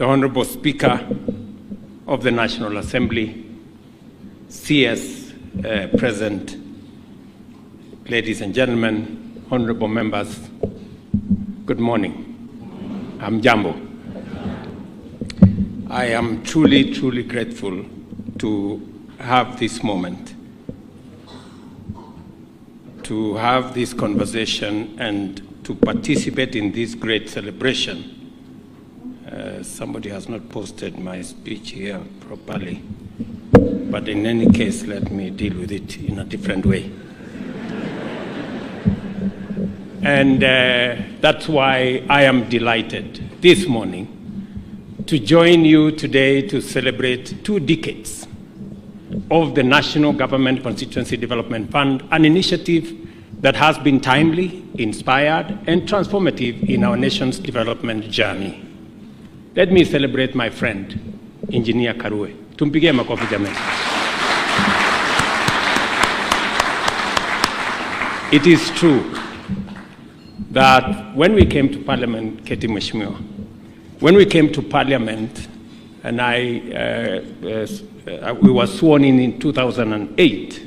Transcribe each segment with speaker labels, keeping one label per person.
Speaker 1: the Honorable Speaker of the National Assembly, CS President, ladies and gentlemen, honorable members, good morning. I'm Jambo. I am truly, truly grateful to have this moment, to have this conversation and to participate in this great celebration. Somebody has not posted my speech here properly, but in any case, let me deal with it in a different way. And that's why I am delighted this morning to join you today to celebrate 2 decades of the National Government Constituency Development Fund, an initiative that has been timely, inspired, and transformative in our nation's development journey. Let me celebrate my friend, Engineer Karue. Tumpigie makofi jamani. It is true that when we came to Parliament, Keti Mheshimiwa, when we came to Parliament, and we were sworn in 2008,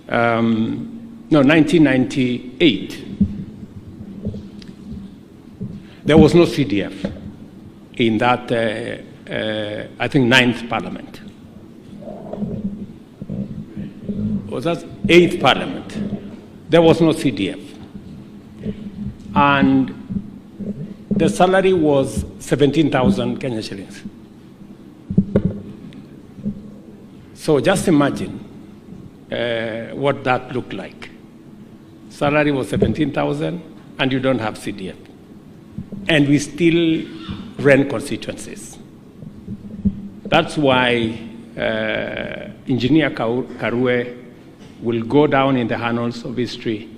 Speaker 1: 1998, there was no CDF in that, I think, 9th Parliament. Was that 8th Parliament? There was no CDF. And the salary was 17,000 Kenya shillings. So just imagine what that looked like. Salary was 17,000 and you don't have CDF. And we still ran constituencies. That's why Engineer Karue will go down in the annals of history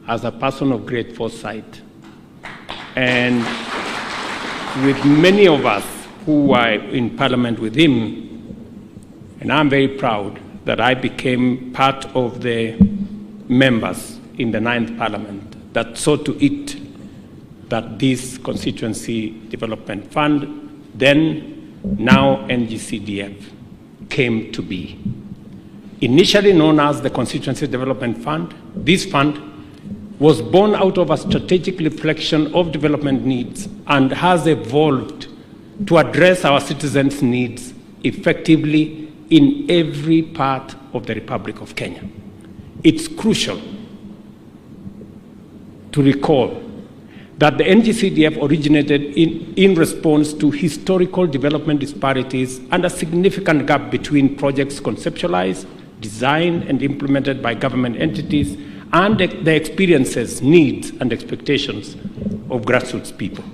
Speaker 1: as a person of great foresight. And with many of us who were in Parliament with him, and I'm very proud that I became part of the members in the 9th Parliament that saw to it that this Constituency Development Fund, then, now NGCDF, came to be. Initially known as the Constituency Development Fund, this fund was born out of a strategic reflection of development needs and has evolved to address our citizens' needs effectively in every part of the Republic of Kenya. It's crucial to recall that the NGCDF originated in response to historical development disparities and a significant gap between projects conceptualized, designed, and implemented by government entities and the experiences, needs, and expectations of grassroots people.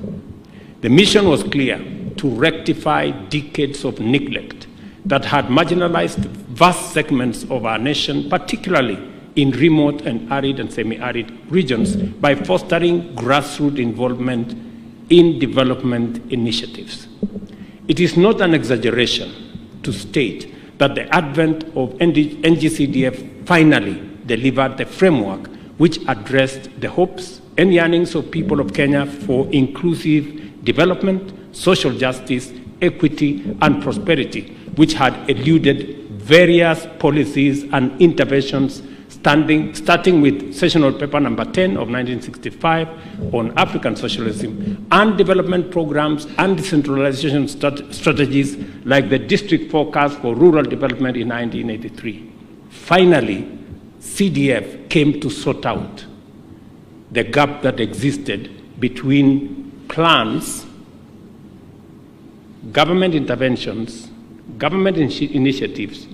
Speaker 1: The mission was clear: to rectify decades of neglect that had marginalized vast segments of our nation, particularly in remote and arid and semi-arid regions, by fostering grassroots involvement in development initiatives. It is not an exaggeration to state that the advent of NGCDF finally delivered the framework which addressed the hopes and yearnings of people of Kenya for inclusive development, social justice, equity, and prosperity, which had eluded various policies and interventions starting with Sessional Paper Number 10 of 1965 on African socialism and development programs and decentralization strategies like the District Forecast for Rural Development in 1983. Finally, CDF came to sort out the gap that existed between plans, government interventions, government initiatives,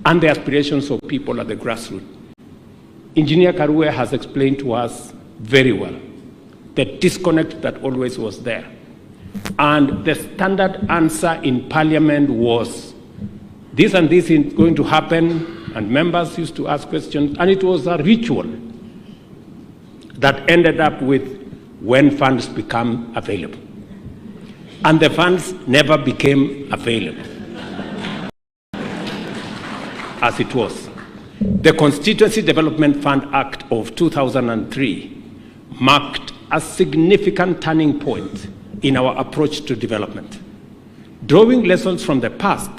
Speaker 1: and the aspirations of people at the grassroots. Engineer Karue has explained to us very well the disconnect that always was there. And the standard answer in Parliament was, this and this is going to happen, and members used to ask questions, and it was a ritual that ended up with when funds become available. And the funds never became available as it was. The Constituency Development Fund Act of 2003 marked a significant turning point in our approach to development. Drawing lessons from the past,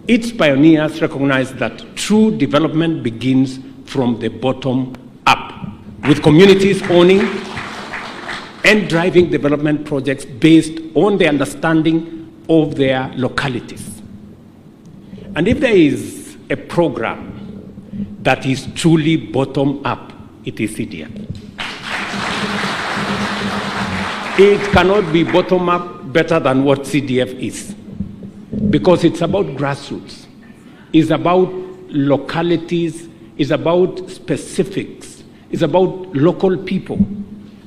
Speaker 1: its pioneers recognized that true development begins from the bottom up, with communities owning and driving development projects based on the understanding of their localities. And if there is a program that is truly bottom up, it is CDF. It cannot be bottom up better than what CDF is, because it's about grassroots, it's about localities, it's about specifics, it's about local people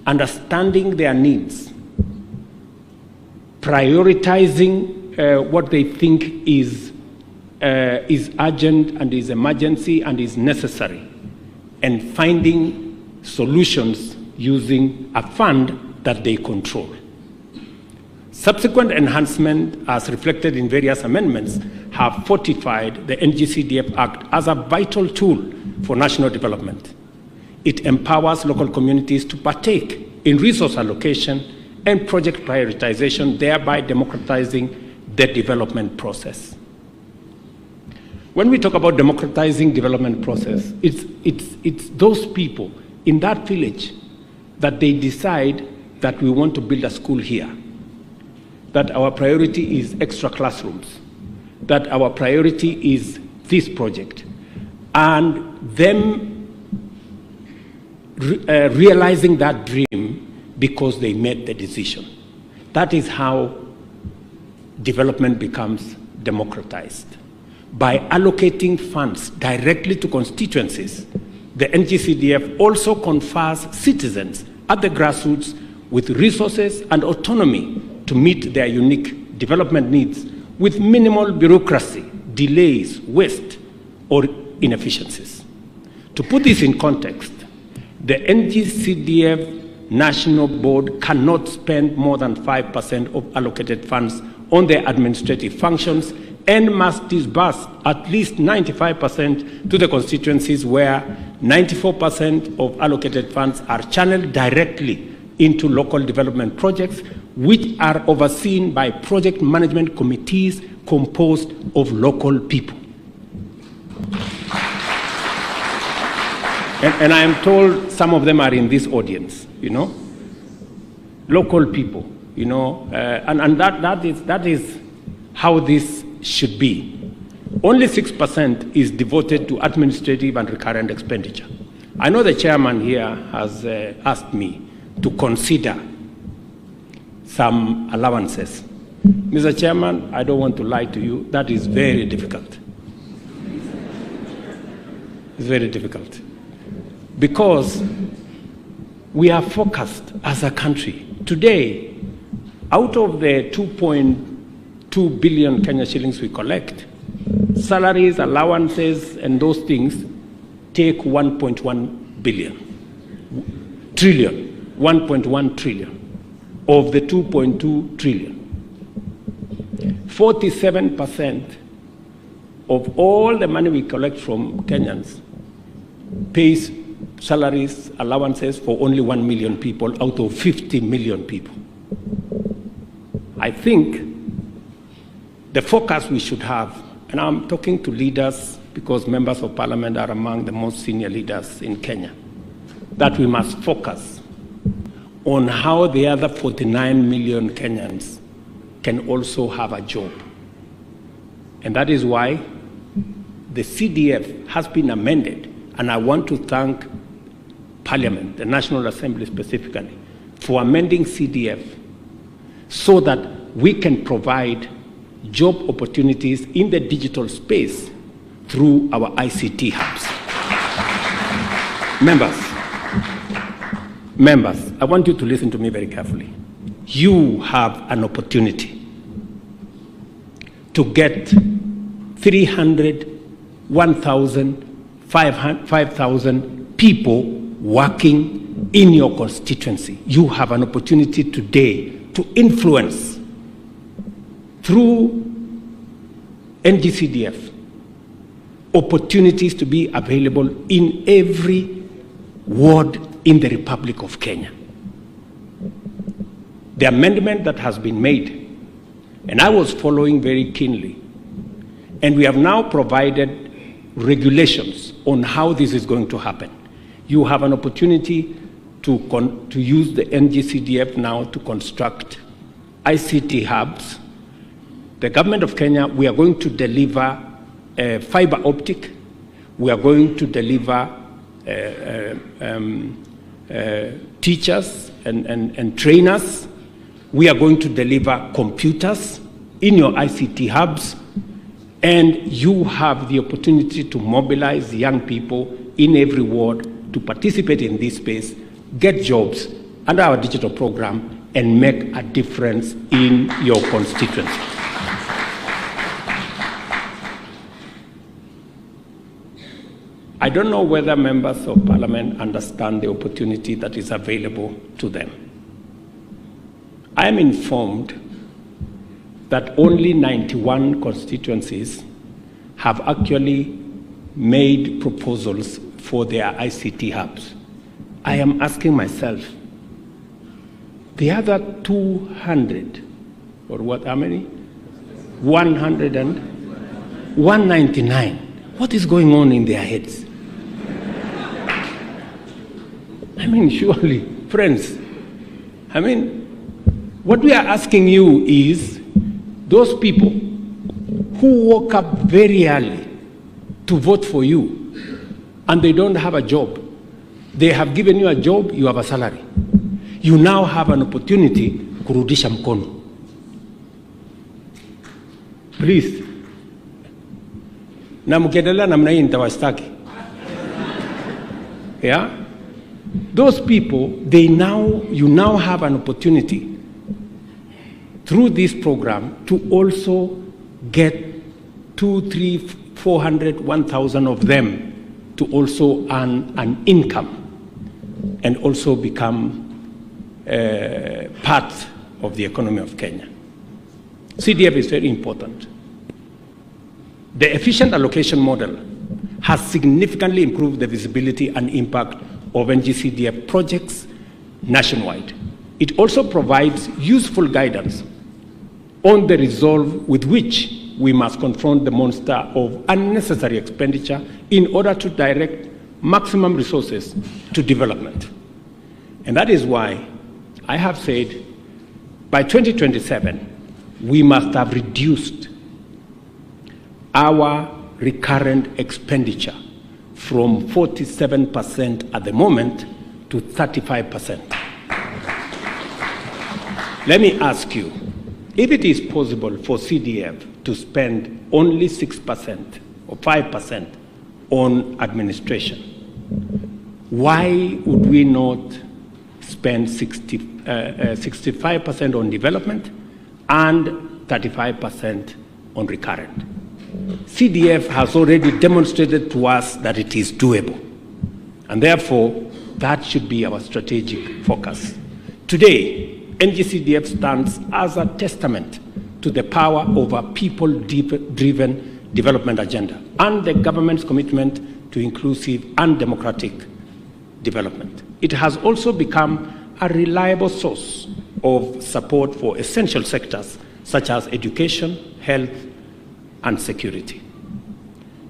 Speaker 1: understanding their needs, prioritizing what they think is urgent and is emergency and is necessary, and finding solutions using a fund that they control. Subsequent enhancement, as reflected in various amendments, have fortified the NGCDF Act as a vital tool for national development. It empowers local communities to partake in resource allocation and project prioritization, thereby democratizing the development process. When we talk about democratizing development process, it's those people in that village that they decide that we want to build a school here, that our priority is extra classrooms, that our priority is this project, and them realizing that dream because they made the decision. That is how development becomes democratized. By allocating funds directly to constituencies, the NGCDF also confers citizens at the grassroots with resources and autonomy to meet their unique development needs with minimal bureaucracy, delays, waste, or inefficiencies. To put this in context, the NGCDF National Board cannot spend more than 5% of allocated funds on their administrative functions and must disburse at least 95% to the constituencies, where 94% of allocated funds are channeled directly into local development projects, which are overseen by project management committees composed of local people. And I am told some of them are in this audience, local people, and that is how this should be. Only 6% is devoted to administrative and recurrent expenditure. I know the chairman here has asked me to consider some allowances. Mr. Chairman, I don't want to lie to you, that is very difficult. It's very difficult. Because we are focused as a country. Today, out of the 2.2 billion Kenya shillings we collect, salaries, allowances, and those things take 1.1 trillion of the 2.2 trillion. 47% of all the money we collect from Kenyans pays salaries, allowances for only 1 million people out of 50 million people. I think the focus we should have, and I'm talking to leaders because members of parliament are among the most senior leaders in Kenya, that we must focus on how the other 49 million Kenyans can also have a job. And that is why the CDF has been amended, and I want to thank Parliament, the National Assembly specifically, for amending CDF so that we can provide job opportunities in the digital space through our ICT hubs. Members, I want you to listen to me very carefully. You have an opportunity to get 300, 1,000, 5,000 people working in your constituency. You have an opportunity today to influence through NGCDF opportunities to be available in every ward in the Republic of Kenya. the amendment that has been made, and I was following very keenly, and we have now provided regulations on how this is going to happen. You have an opportunity to use the NGCDF now to construct ICT hubs. The government of Kenya, we are going to deliver fiber optic. We are going to deliver teachers and trainers. We are going to deliver computers in your ICT hubs. And you have the opportunity to mobilize young people in every ward to participate in this space, get jobs under our digital program, and make a difference in your constituency. I don't know whether members of parliament understand the opportunity that is available to them. I am informed that only 91 constituencies have actually made proposals for their ICT hubs. I am asking myself, the other 200, or what, how many? 199. What is going on in their heads? I mean, surely, friends, I mean, what we are asking you is, those people who woke up very early to vote for you and they don't have a job, they have given you a job, you have a salary. You now have an opportunity kurudisha mkono. Please. Na mkiendelea namna hii nitawashtaki. Yeah? Those people, you now have an opportunity through this program to also get 200, 300, 400, 1,000 of them to also earn an income and also become part of the economy of Kenya. CDF is very important. The efficient allocation model has significantly improved the visibility and impact of NGCDF projects nationwide. It also provides useful guidance on the resolve with which we must confront the monster of unnecessary expenditure in order to direct maximum resources to development. And that is why I have said by 2027, we must have reduced our recurrent expenditure from 47% at the moment to 35%. Let me ask you, if it is possible for CDF to spend only 6% or 5% on administration, why would we not spend 65% on development and 35% on recurrent? CDF has already demonstrated to us that it is doable, and therefore that should be our strategic focus. Today, NGCDF stands as a testament to the power of a people-driven development agenda and the government's commitment to inclusive and democratic development. It has also become a reliable source of support for essential sectors such as education, health, and security.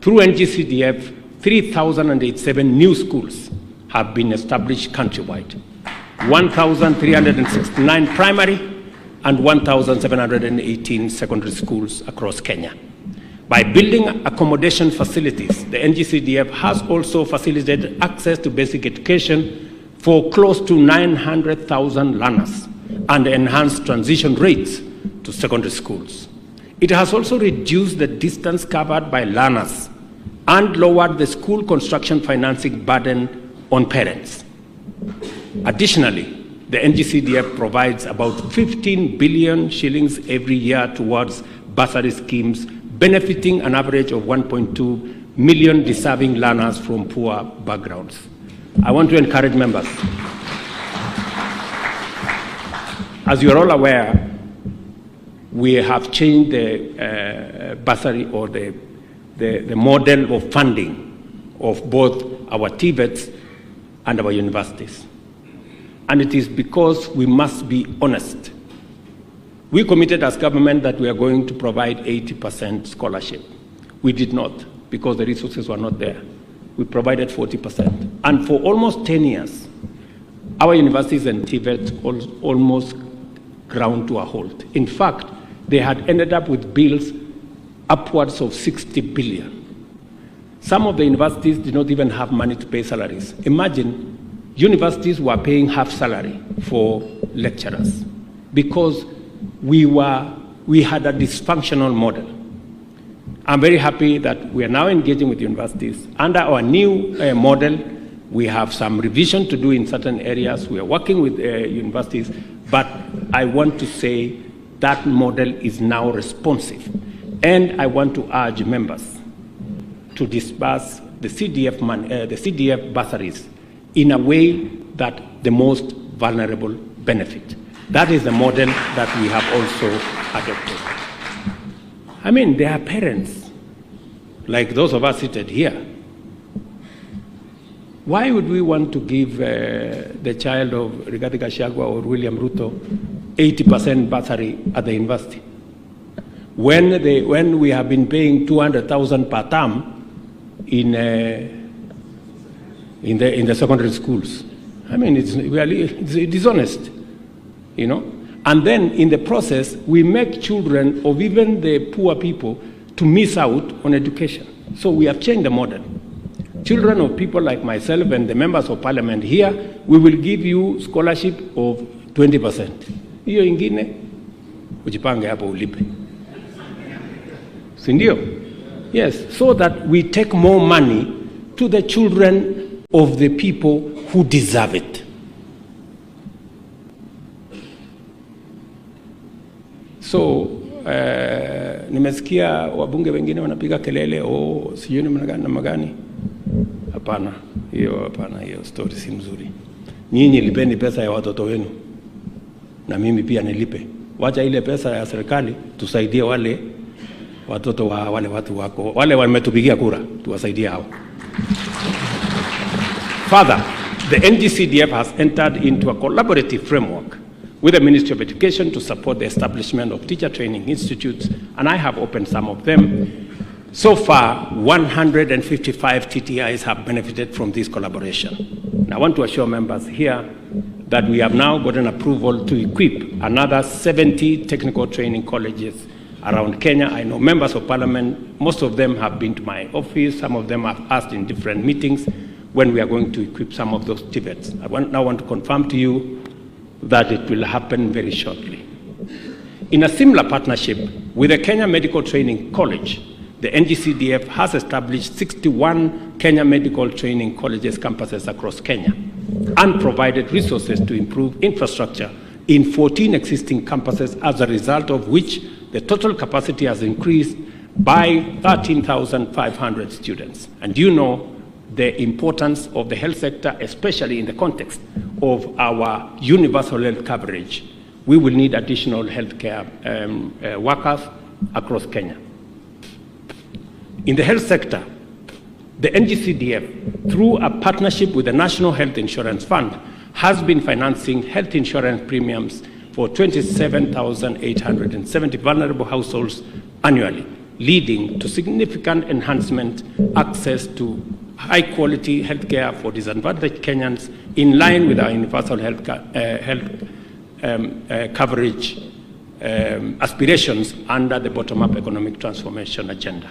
Speaker 1: Through NGCDF, 3,087 new schools have been established countrywide, 1,369 primary and 1,718 secondary schools across Kenya. By building accommodation facilities, the NGCDF has also facilitated access to basic education for close to 900,000 learners and enhanced transition rates to secondary schools. It has also reduced the distance covered by learners and lowered the school construction financing burden on parents. Additionally, the NGCDF provides about 15 billion shillings every year towards bursary schemes, benefiting an average of 1.2 million deserving learners from poor backgrounds. I want to encourage members. As you are all aware, we have changed the bursary or the model of funding of both our TVETs and our universities. And it is because we must be honest We committed as government that we are going to provide 80% scholarship. We did not, because the resources were not there. We provided 40%. And for almost 10 years, our universities and TVET almost ground to a halt. In fact, they had ended up with bills upwards of 60 billion. Some of the universities did not even have money to pay salaries. Imagine, universities were paying half salary for lecturers because we had a dysfunctional model. I'm very happy that we are now engaging with universities. Under our new model, we have some revision to do in certain areas. We are working with universities, but I want to say that model is now responsive. And I want to urge members to disburse the CDF bursaries in a way that the most vulnerable benefit. That is the model that we have also adopted. I mean, there are parents, like those of us seated here. Why would we want to give the child of Rigathi Gachagua or William Ruto 80% bursary at the university? When we have been paying 200,000 per term in the secondary schools. I mean, it's really dishonest, you know. And then in the process, we make children of even the poor people to miss out on education. So we have changed the model. Children of people like myself and the members of parliament here, we will give you scholarship of 20%. Hiyo ingine, ujipange hapo ulipe. Sindio? Yes, so that we take more money to the children of the people who deserve it. So, nimesikia wabunge wengine wanapiga kelele, sijui namna gani. Hapana, hiyo story si mzuri. Nyinyi lipeni pesa ya watoto wenu, na mimi pia nilipe. Wacha ile pesa ya serikali, tusaidie wale watoto wa wale watu wako, wale wametupigia kura, tuwasaidie hao. Further, the NGCDF has entered into a collaborative framework with the Ministry of Education to support the establishment of teacher training institutes, and I have opened some of them. So far, 155 TTIs have benefited from this collaboration. And I want to assure members here that we have now gotten approval to equip another 70 technical training colleges around Kenya. I know members of parliament, most of them have been to my office, some of them have asked in different meetings when we are going to equip some of those TVETs. I now want to confirm to you that it will happen very shortly. In a similar partnership with the Kenya Medical Training College, the NGCDF has established 61 Kenya Medical Training Colleges campuses across Kenya and provided resources to improve infrastructure in 14 existing campuses, as a result of which the total capacity has increased by 13,500 students. And you know the importance of the health sector, especially in the context of our universal health coverage. We will need additional healthcare workers across Kenya. In the health sector, the NGCDF, through a partnership with the National Health Insurance Fund, has been financing health insurance premiums for 27,870 vulnerable households annually, leading to significant enhancement access to high-quality healthcare for disadvantaged Kenyans, in line with our universal health coverage aspirations under the bottom-up economic transformation agenda.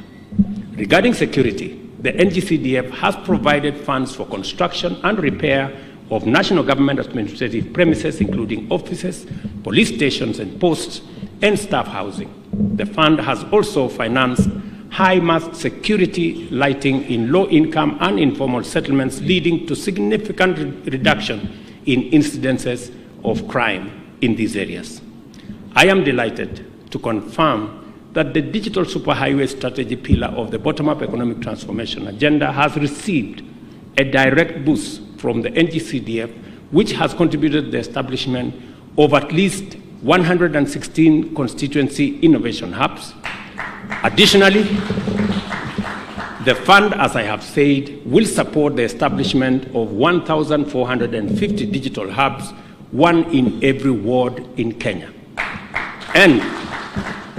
Speaker 1: Regarding security, the NGCDF has provided funds for construction and repair of national government administrative premises, including offices, police stations and posts, and staff housing. The fund has also financed high-mast security lighting in low-income and informal settlements, leading to significant reduction in incidences of crime in these areas. I am delighted to confirm that the digital superhighway strategy pillar of the bottom-up economic transformation agenda has received a direct boost from the NGCDF, which has contributed to the establishment of at least 116 constituency innovation hubs. Additionally, the fund, as I have said, will support the establishment of 1,450 digital hubs, one in every ward in Kenya. And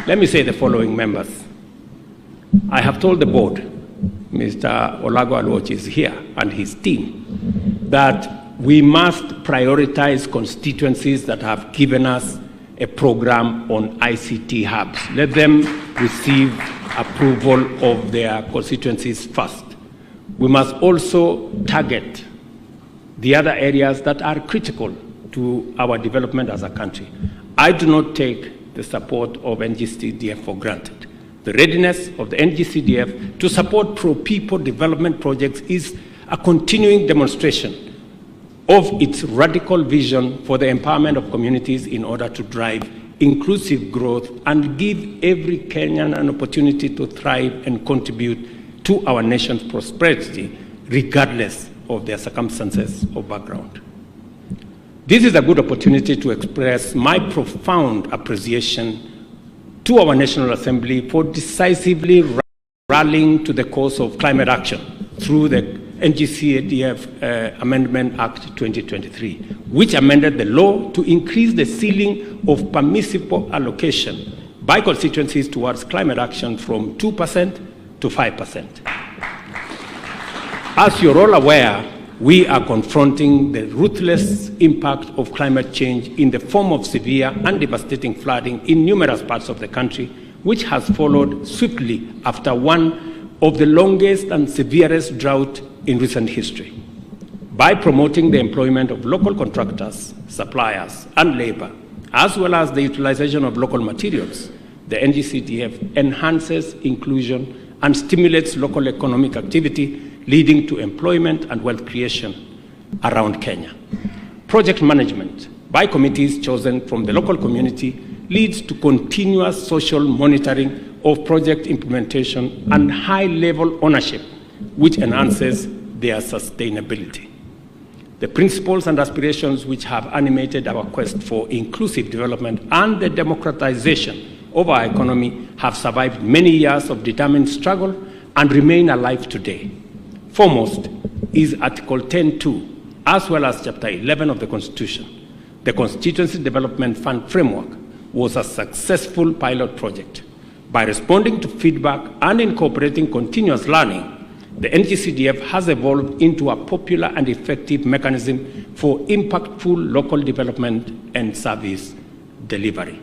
Speaker 1: let me say the following, members. I have told the board, Mr. Olago Aluoch is here, and his team, that we must prioritize constituencies that have given us a program on ICT hubs. Let them receive approval of their constituencies first. We must also target the other areas that are critical to our development as a country. I do not take the support of NGCDF for granted. The readiness of the NGCDF to support pro-people development projects is a continuing demonstration of its radical vision for the empowerment of communities in order to drive inclusive growth and give every Kenyan an opportunity to thrive and contribute to our nation's prosperity, regardless of their circumstances or background. This is a good opportunity to express my profound appreciation to our National Assembly for decisively rallying to the cause of climate action through the NGCDF Amendment Act 2023, which amended the law to increase the ceiling of permissible allocation by constituencies towards climate action from 2% to 5%. As you're all aware, we are confronting the ruthless impact of climate change in the form of severe and devastating flooding in numerous parts of the country, which has followed swiftly after one of the longest and severest drought in recent history. By promoting the employment of local contractors, suppliers, and labor, as well as the utilization of local materials, the NGCDF enhances inclusion and stimulates local economic activity, leading to employment and wealth creation around Kenya. Project management by committees chosen from the local community leads to continuous social monitoring of project implementation and high-level ownership, which enhances their sustainability. The principles and aspirations which have animated our quest for inclusive development and the democratization of our economy have survived many years of determined struggle and remain alive today. Foremost is Article 10.2, as well as Chapter 11 of the Constitution. The Constituency Development Fund Framework was a successful pilot project. By responding to feedback and incorporating continuous learning, the NGCDF has evolved into a popular and effective mechanism for impactful local development and service delivery.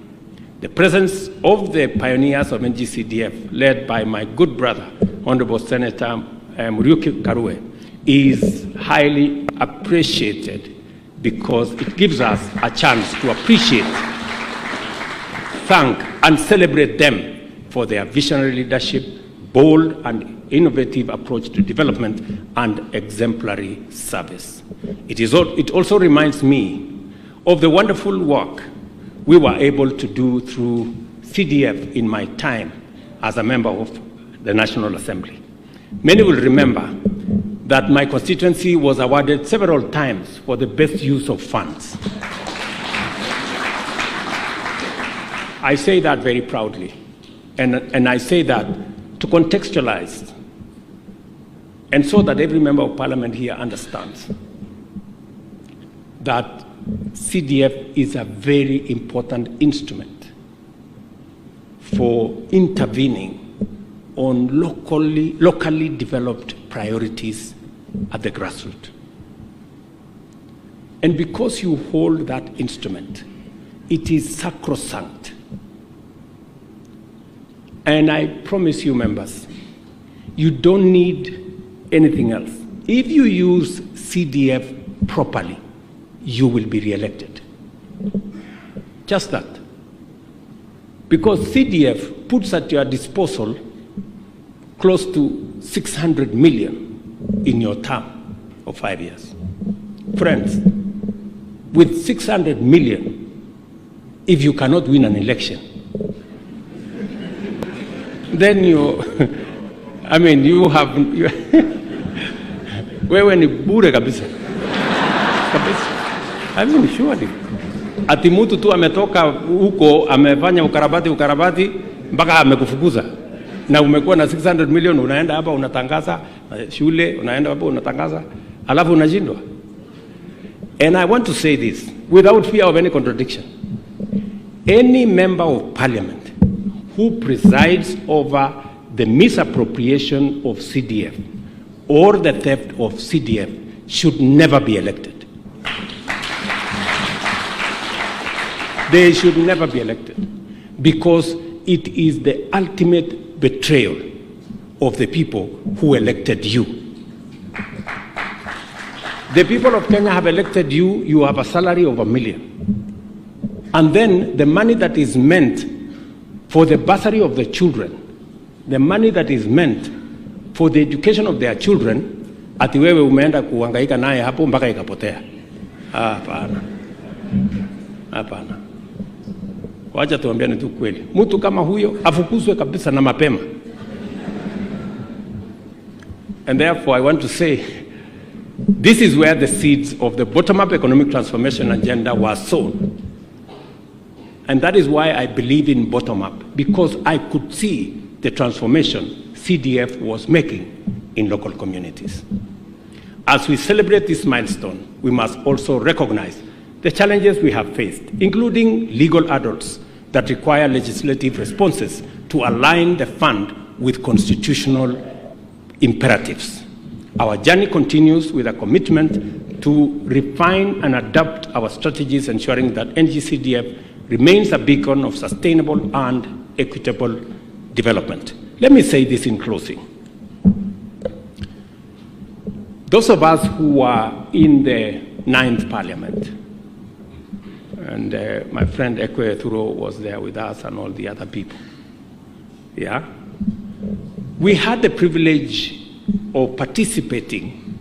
Speaker 1: The presence of the pioneers of NGCDF, led by my good brother, Honorable Senator Muriuki Karue, is highly appreciated because it gives us a chance to appreciate, thank, and celebrate them for their visionary leadership, bold and innovative approach to development, and exemplary service. It also reminds me of the wonderful work we were able to do through CDF in my time as a member of the National Assembly. Many will remember that my constituency was awarded several times for the best use of funds. I say that very proudly, and I say that to contextualize and so that every member of parliament here understands that CDF is a very important instrument for intervening on locally developed priorities at the grassroots. And because you hold that instrument, it is sacrosanct. And I promise you, members, you don't need anything else. If you use CDF properly, you will be re-elected. Just that. Because CDF puts at your disposal close to 600 million in your term of 5 years. Friends, with 600 million, if you cannot win an election, then you have, wewe ni bure kabisa. I mean, surely. Ati mtu tu ametoka huko, amefanya ukarabati, mpaka amekufukuza. Na umekuwa na 600 million, unaenda hapa unatangaza shule, unaenda hapa unatangaza, alafu unashindwa. And I want to say this without fear of any contradiction. any member of parliament who presides over the misappropriation of CDF or the theft of CDF should never be elected. They should never be elected because it is the ultimate betrayal of the people who elected you. The people of Kenya have elected you, you have a salary of $1 million. And then the money that is meant for the bursary of the children, the money that is meant for the education of their children, ati wewe umeenda kuhangaika naye hapo mpaka ikapotea. Hapana. Hapana. Wacha tuambiane tu kweli. Mtu kama huyo afukuzwe kabisa na mapema. And therefore I want to say, this is where the seeds of the bottom-up economic transformation agenda were sown. And that is why I believe in bottom-up, because I could see the transformation CDF was making in local communities. As we celebrate this milestone, we must also recognize the challenges we have faced, including legal hurdles that require legislative responses to align the fund with constitutional imperatives. Our journey continues with a commitment to refine and adapt our strategies, ensuring that NGCDF remains a beacon of sustainable and equitable development. Let me say this in closing. Those of us who are in the 9th Parliament, and my friend Ekwe Thuro was there with us and all the other people, yeah? We had the privilege of participating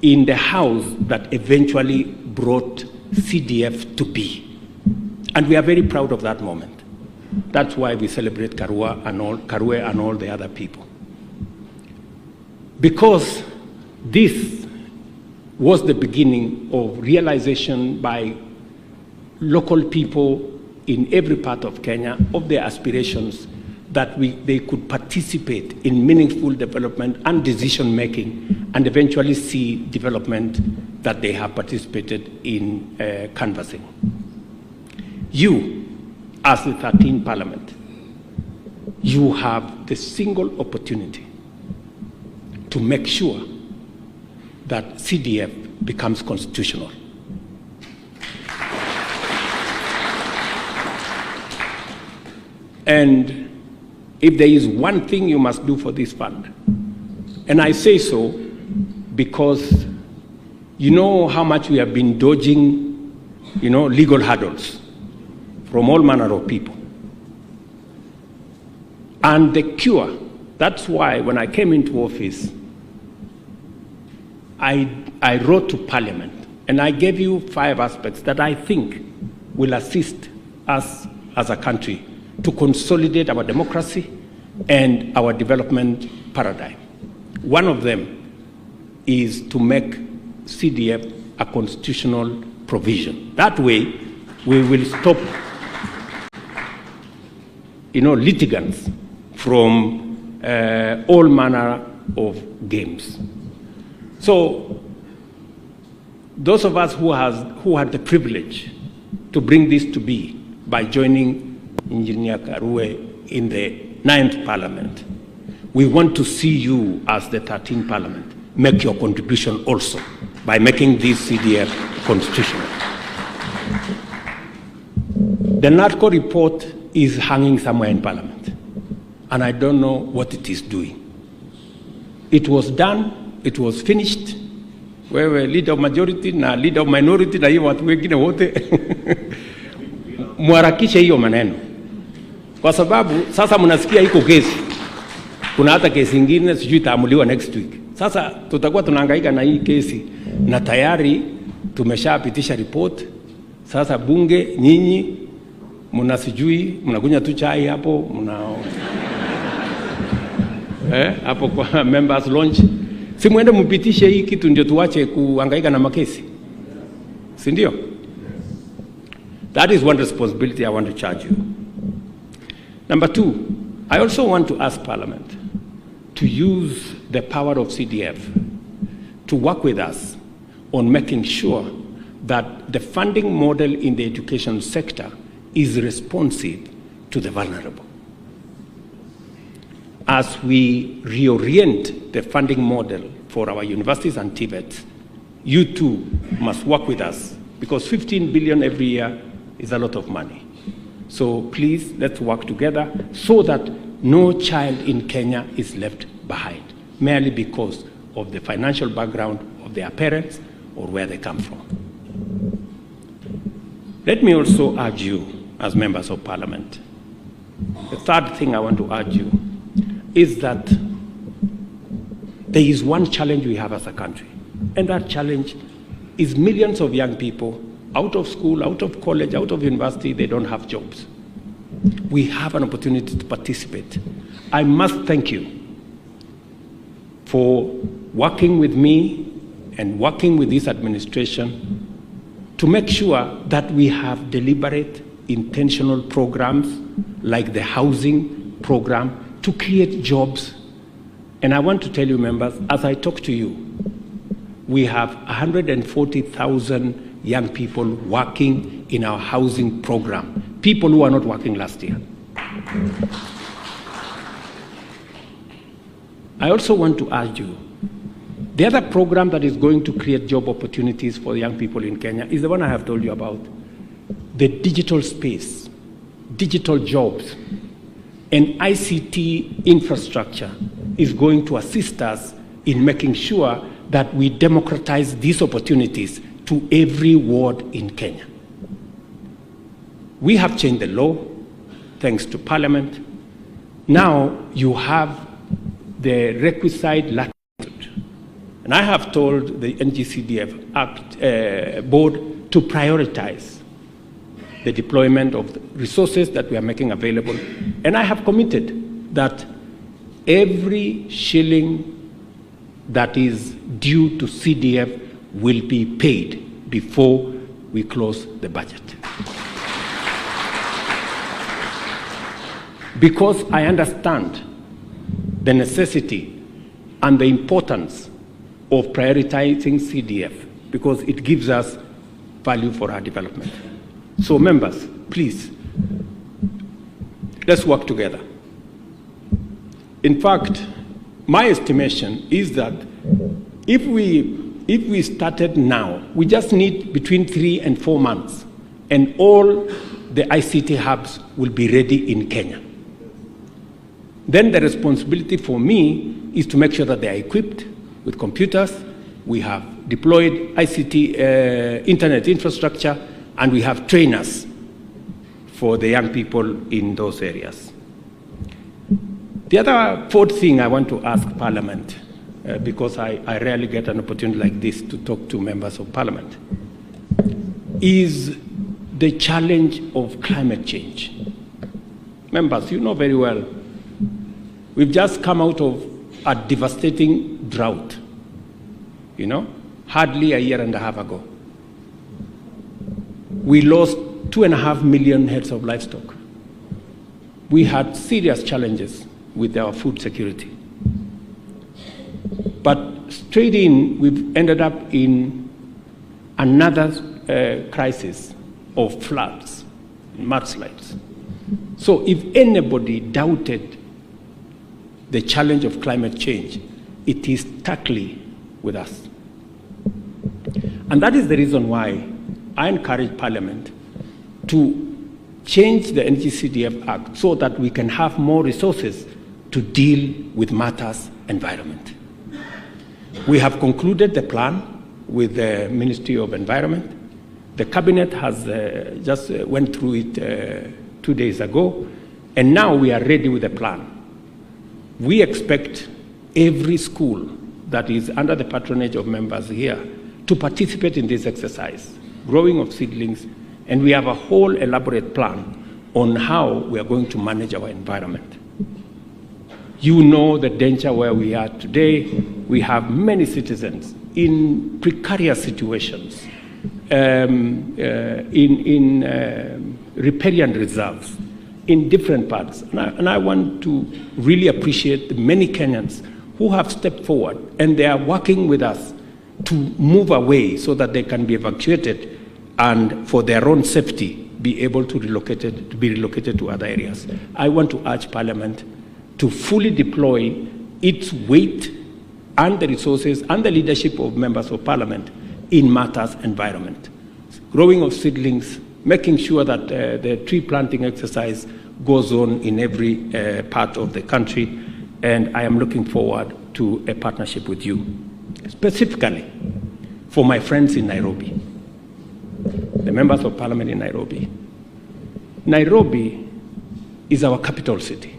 Speaker 1: in the house that eventually brought CDF to be. And we are very proud of that moment. That's why we celebrate Karue and all the other people. Because this was the beginning of realization by local people in every part of Kenya of their aspirations that they could participate in meaningful development and decision-making and eventually see development that they have participated in canvassing. You, as the 13th Parliament, you have the single opportunity to make sure that CDF becomes constitutional. And if there is one thing you must do for this fund, and I say so because you know how much we have been dodging, legal hurdles from all manner of people. And the cure, that's why when I came into office, I wrote to Parliament and I gave you 5 aspects that I think will assist us as a country to consolidate our democracy and our development paradigm. One of them is to make CDF a constitutional provision. That way, we will stop litigants from all manner of games. So those of us who had the privilege to bring this to be by joining Engineer Karue in the 9th Parliament, we want to see you as the 13th Parliament make your contribution also by making this CDF constitutional. The NARCO report is hanging somewhere in Parliament, and I don't know what it is doing. It was done, it was finished. Wewe leader of majority na leader of minority na hiyo watu wengine wote muharakishe hiyo maneno, kwa sababu sasa mnasikia iko kesi, kuna hata kesi nyingine sijui itaamuliwa next week. Sasa tutakuwa tunahangaika na hii kesi na tayari tumeshapitisha report. Sasa bunge nyinyi mnasijui mnakunya tu chai hapo hapo kwa members launch, si muende mpitishe hii kitu ndio tuache kuhangaika na makesi, si ndio? That is one responsibility I want to charge you. Number 2, I also want to ask Parliament to use the power of CDF to work with us on making sure that the funding model in the education sector is responsive to the vulnerable. As we reorient the funding model for our universities and TVETs, you too must work with us, because 15 billion every year is a lot of money. So please, let's work together so that no child in Kenya is left behind, merely because of the financial background of their parents or where they come from. Let me also urge you, as members of parliament, the third thing I want to urge you is that there is one challenge we have as a country, and that challenge is millions of young people out of school, out of college, out of university, they don't have jobs. We have an opportunity to participate. I must thank you for working with me and working with this administration to make sure that we have deliberate, intentional programs like the housing program to create jobs. And I want to tell you, members, as I talk to you, we have 140,000 young people working in our housing program, people who are not working last year. I also want to urge you, the other program that is going to create job opportunities for young people in Kenya is the one I have told you about, the digital space, digital jobs, and ICT infrastructure is going to assist us in making sure that we democratize these opportunities to every ward in Kenya. We have changed the law, thanks to Parliament. Now you have the requisite latitude. And I have told the NGCDF board to prioritize the deployment of the resources that we are making available. And I have committed that every shilling that is due to CDF will be paid before we close the budget. Because I understand the necessity and the importance of prioritizing CDF, because it gives us value for our development. So members, please, let's work together. In fact, my estimation is that if we started now, we just need between 3 and 4 months, and all the ICT hubs will be ready in Kenya. Then the responsibility for me is to make sure that they are equipped with computers, we have deployed ICT internet infrastructure, and we have trainers for the young people in those areas. The other fourth thing I want to ask Parliament, because I rarely get an opportunity like this to talk to members of Parliament, is the challenge of climate change. Members, you know very well, we've just come out of a devastating drought, hardly a year and a half ago. We lost 2.5 million heads of livestock. We had serious challenges with our food security. But straight in, we've ended up in another crisis of floods, mudslides. So if anybody doubted the challenge of climate change, it is starkly with us. And that is the reason why I encourage Parliament to change the NGCDF Act so that we can have more resources to deal with matters environment. We have concluded the plan with the Ministry of Environment. The Cabinet has just went through it 2 days ago, and now we are ready with the plan. We expect every school that is under the patronage of members here to participate in this exercise, growing of seedlings, and we have a whole elaborate plan on how we are going to manage our environment. You know the danger where we are today. We have many citizens in precarious situations, in riparian reserves, in different parts. And I want to really appreciate the many Kenyans who have stepped forward, and they are working with us to move away so that they can be evacuated and for their own safety be able to be relocated to other areas. I want to urge Parliament to fully deploy its weight and the resources and the leadership of members of Parliament in matters environment. Growing of seedlings, making sure that the tree planting exercise goes on in every part of the country, and I am looking forward to a partnership with you, specifically for my friends in Nairobi, the members of Parliament in Nairobi. Nairobi is our capital city.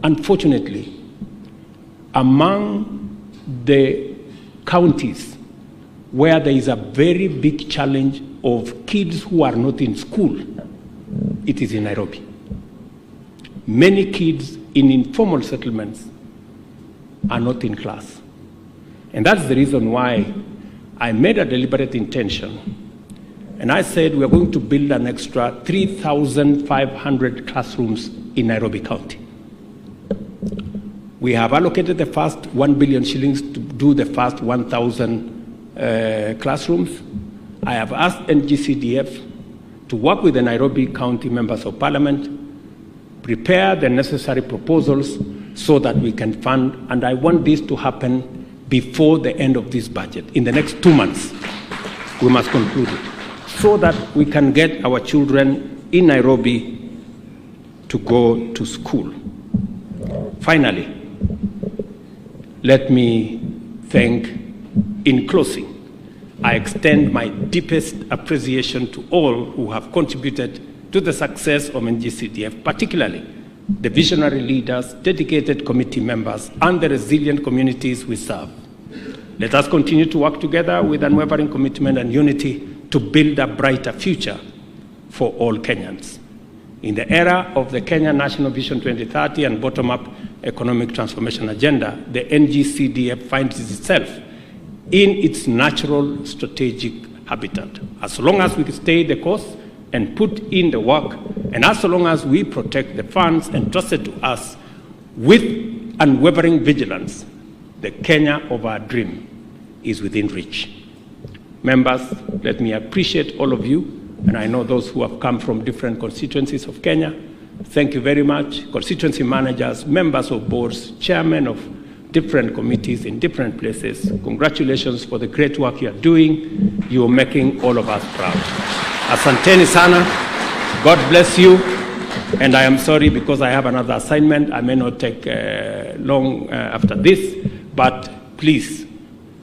Speaker 1: Unfortunately, among the counties where there is a very big challenge of kids who are not in school, it is in Nairobi. Many kids in informal settlements are not in class. And that's the reason why I made a deliberate intention. And I said we are going to build an extra 3,500 classrooms in Nairobi County. We have allocated the first 1 billion shillings to do the first 1,000 classrooms. I have asked NGCDF to work with the Nairobi County Members of Parliament, prepare the necessary proposals so that we can fund, and I want this to happen before the end of this budget. In the next 2 months, we must conclude it, so that we can get our children in Nairobi to go to school. Finally, let me thank, in closing, I extend my deepest appreciation to all who have contributed to the success of NGCDF, particularly the visionary leaders, dedicated committee members, and the resilient communities we serve. Let us continue to work together with unwavering commitment and unity to build a brighter future for all Kenyans. In the era of the Kenya National Vision 2030 and bottom-up economic transformation agenda, the NGCDF finds itself in its natural strategic habitat. As long as we stay the course and put in the work, and as long as we protect the funds entrusted to us with unwavering vigilance, the Kenya of our dream is within reach. Members, let me appreciate all of you, and I know those who have come from different constituencies of Kenya. Thank you very much. Constituency managers, members of boards, chairmen of different committees in different places. Congratulations for the great work you are doing. You are making all of us proud. Asanteni sana. God bless you. And I am sorry because I have another assignment. I may not take long after this, but please,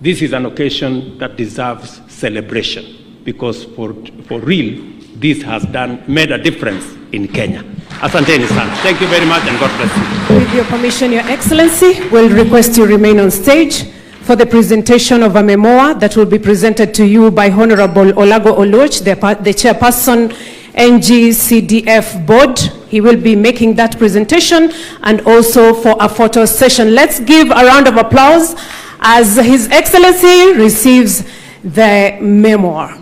Speaker 1: this is an occasion that deserves celebration because for real, this has made a difference in Kenya. Asanteni sana. Thank you very much and God bless you.
Speaker 2: With your permission, Your Excellency, we'll request you remain on stage for the presentation of a memoir that will be presented to you by Honorable Olago Oluoch, the chairperson, NGCDF board. He will be making that presentation and also for a photo session. Let's give a round of applause as His Excellency receives the memoir.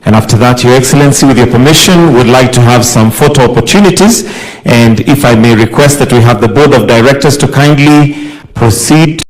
Speaker 3: And after that, Your Excellency, with your permission, would like to have some photo opportunities. And if I may request that we have the Board of Directors to kindly proceed